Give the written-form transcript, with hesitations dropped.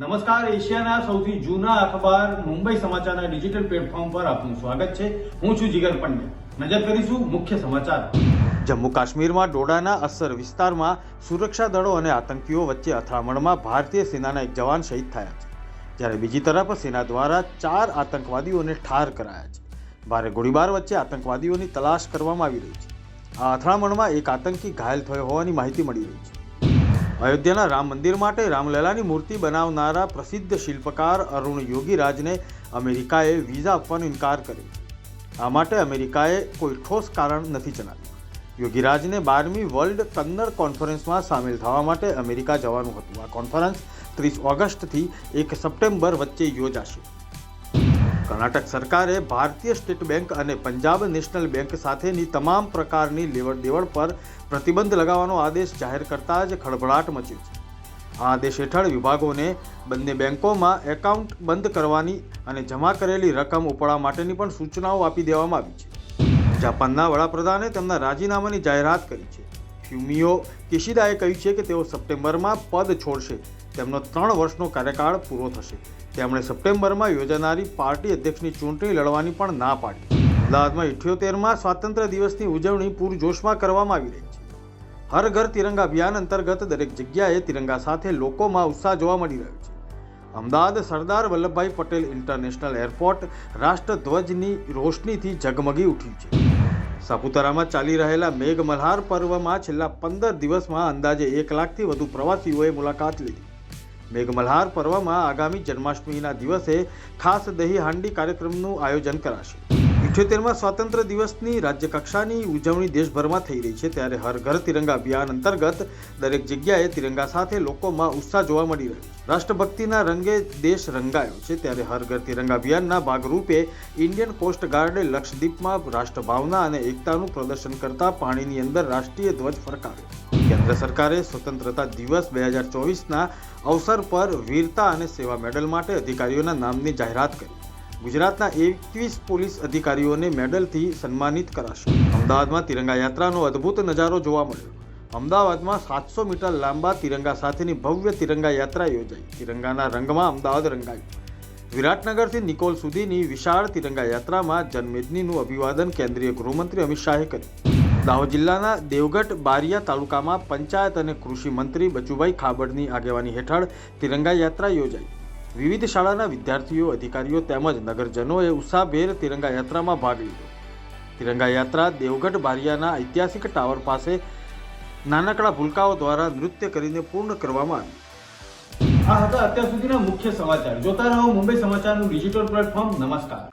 નમસ્કાર, એશિયાના સૌથી જૂના અખબાર મુંબઈ સમાચારના ડિજિટલ પ્લેટફોર્મ પર આપનું સ્વાગત છે. હું છું જીગર પંડ્યા. નજર કરીશું મુખ્ય સમાચાર. જમ્મુ કાશ્મીરમાં ડોડાના અસર વિસ્તારમાં સુરક્ષા દળો અને આતંકીઓ વચ્ચે અથડામણમાં ભારતીય સેનાના એક જવાન શહીદ થયા છે, જ્યારે બીજી તરફ સેના દ્વારા 4 આતંકવાદીઓને ઠાર કરાયા છે. ભારે ગોળીબાર વચ્ચે આતંકવાદીઓની તલાશ કરવામાં આવી રહી છે. આ અથડામણમાં એક આતંકી ઘાયલ થયો હોવાની માહિતી મળી રહી છે. અયોધ્યાના રામ મંદિર માટે રામલલાની મૂર્તિ બનાવનારા પ્રસિદ્ધ શિલ્પકાર અરુણ યોગીરાજને અમેરિકાએ વિઝા આપવાનો ઇનકાર કર્યો છે. આ માટે અમેરિકાએ કોઈ ઠોસ કારણ નથી જણાવ્યું. યોગીરાજને 12મી વર્લ્ડ કન્નડ કોન્ફરન્સમાં સામેલ થવા માટે અમેરિકા જવાનું હતું. આ કોન્ફરન્સ 30 ઓગસ્ટથી 1 સપ્ટેમ્બર વચ્ચે યોજાશે. કર્ણાટક સરકારે ભારતીય સ્ટેટ બેંક અને પંજાબ નેશનલ બેંક સાથેની તમામ પ્રકારની લેવડ દેવડ પર પ્રતિબંધ લગાવવાનો આદેશ જાહેર કરતા જ ખળભળાટ મચ્યો છે. આ આદેશ હેઠળ વિભાગોને બંને બેંકોમાં એકાઉન્ટ બંધ કરવાની અને જમા કરેલી રકમ ઉપાડવા માટેની પણ સૂચનાઓ આપી દેવામાં આવી છે. જાપાનના વડાપ્રધાને તેમના રાજીનામાની જાહેરાત કરી છે. ફ્યુમિયો કિશિદાએ કહ્યું છે કે તેઓ સપ્ટેમ્બરમાં પદ છોડશે. તેમનો 3 વર્ષનો કાર્યકાળ પૂરો થશે. તેમણે સપ્ટેમ્બરમાં યોજાનારી પાર્ટી અધ્યક્ષની ચૂંટણી લડવાની પણ ના પાડી. અમદાવાદમાં 78માં સ્વાતંત્ર્ય દિવસની ઉજવણી પૂરજોશમાં કરવામાં આવી રહી છે. હર ઘર તિરંગા અભિયાન અંતર્ગત દરેક જગ્યાએ તિરંગા સાથે લોકોમાં ઉત્સાહ જોવા મળી રહ્યો છે. અમદાવાદ સરદાર વલ્લભભાઈ પટેલ ઇન્ટરનેશનલ એરપોર્ટ રાષ્ટ્રધ્વજની રોશનીથી ઝગમગી ઉઠ્યું છે. સાપુતારામાં ચાલી રહેલા મેઘમલ્હાર પર્વમાં છેલ્લા 15 દિવસમાં અંદાજે 1 લાખથી વધુ પ્રવાસીઓએ મુલાકાત લીધી. મેઘમલ્હાર પર્વમાં આગામી જન્માષ્ટમીના દિવસે ખાસ દહીં હાંડી કાર્યક્રમનું આયોજન કરાશે. 78માં સ્વાતંત્ર્ય દિવસની રાજ્યકક્ષાની ઉજવણી દેશભરમાં થઈ રહી છે, ત્યારે હર ઘર તિરંગા અભિયાન અંતર્ગત દરેક જગ્યાએ તિરંગા સાથે લોકોમાં ઉત્સાહ જોવા મળી રહ્યો છે. રાષ્ટ્રભક્તિના રંગે દેશ રંગાયો છે, ત્યારે હર ઘર તિરંગા અભિયાનના ભાગરૂપે ઇન્ડિયન કોસ્ટ ગાર્ડે લક્ષદ્વીપમાં રાષ્ટ્રભાવના અને એકતાનું પ્રદર્શન કરતા પાણીની અંદર રાષ્ટ્રીય ધ્વજ ફરકાવ્યો. કેન્દ્ર સરકારે સ્વતંત્રતા દિવસ 2024ના અવસર પર વીરતા અને સેવા મેડલ માટે અધિકારીઓના નામની જાહેરાત કરી. ગુજરાતના 21 પોલીસ અધિકારીઓને મેડલથી સન્માનિત કરાશે. અમદાવાદમાં તિરંગા યાત્રાનો અદ્ભુત નજારો જોવા મળ્યો. અમદાવાદમાં 700 મીટર લાંબા તિરંગા સાથેની ભવ્ય તિરંગા યાત્રા યોજાઈ. તિરંગાના રંગમાં અમદાવાદ રંગાયું. વિરાટનગરથી નિકોલ સુધીની વિશાળ તિરંગા યાત્રામાં જનમેદનીનું અભિવાદન કેન્દ્રીય ગૃહમંત્રી અમિત શાહે કર્યું. દાહોદ જિલ્લાના દેવગઢ બારિયા તાલુકામાં પંચાયત અને કૃષિ મંત્રી બચુભાઈ ખાબડની આગેવાની હેઠળ તિરંગા યાત્રા યોજાઈ. વિવિધ શાળાના વિદ્યાર્થીઓ, અધિકારીઓ તેમજ નગરજનોએ ઉત્સાહભેર તિરંગા યાત્રામાં ભાગ લીધો. તિરંગા યાત્રા દેવગઢ બારિયાના ઐતિહાસિક ટાવર પાસે નાનકડા ભૂલકાઓ દ્વારા નૃત્ય કરીને પૂર્ણ કરવામાં આવી. આ હતા અત્યાર સુધીના મુખ્ય સમાચાર. જોતા રહો મુંબઈ સમાચારનું ડિજિટલ પ્લેટફોર્મ. નમસ્કાર.